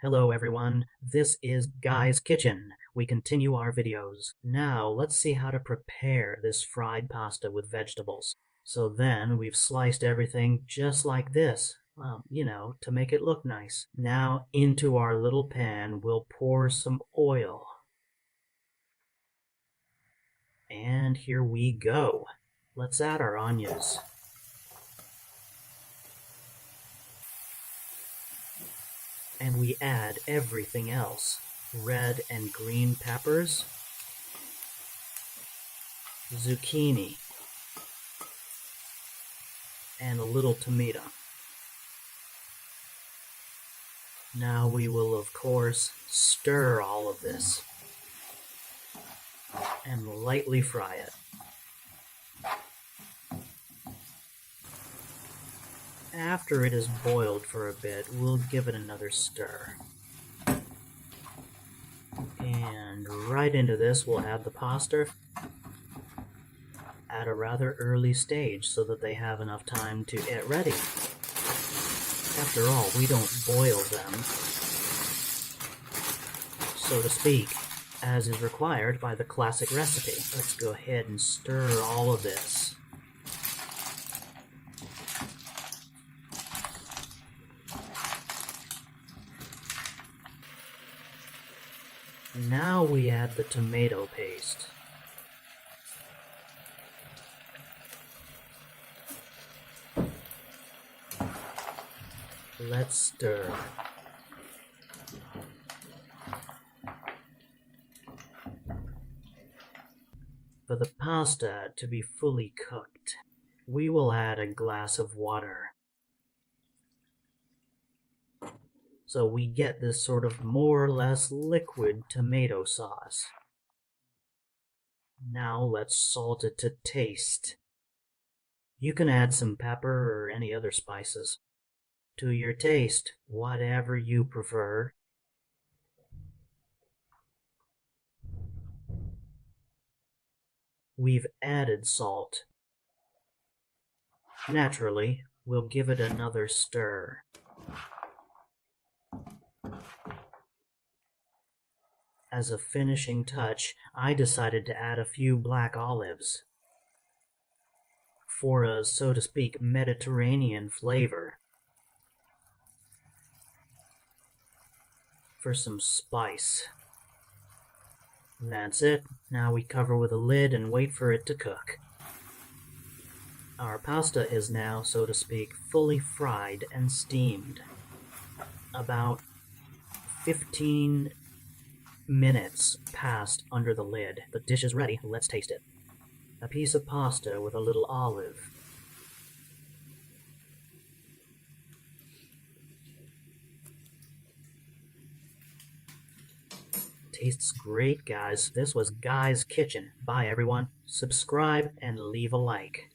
Hello everyone, this is Guy's Kitchen. We continue our videos. Now let's see how to prepare this fried pasta with vegetables. So then we've sliced everything just like this. Well, to make it look nice. Now into our little pan we'll pour some oil. And here we go. Let's add our onions. And we add everything else. Red and green peppers, zucchini, and a little tomato. Now we will, of course, stir all of this and lightly fry it. After it is boiled for a bit, we'll give it another stir. And right into this, we'll add the pasta at a rather early stage so that they have enough time to get ready. After all, we don't boil them, so to speak, as is required by the classic recipe. Let's go ahead and stir all of this. Now we add the tomato paste. Let's stir. For the pasta to be fully cooked, we will add a glass of water. So we get this sort of more or less liquid tomato sauce. Now let's salt it to taste. You can add some pepper or any other spices to your taste, whatever you prefer. We've added salt. Naturally, we'll give it another stir. As a finishing touch, I decided to add a few black olives for a, so to speak, Mediterranean flavor. For some spice. And that's it. Now we cover with a lid and wait for it to cook. Our pasta is now, so to speak, fully fried and steamed. About 15 minutes passed under the lid. The dish is ready. Let's taste it. A piece of pasta with a little olive. Tastes great, guys. This was Guy's Kitchen. Bye, everyone. Subscribe and leave a like.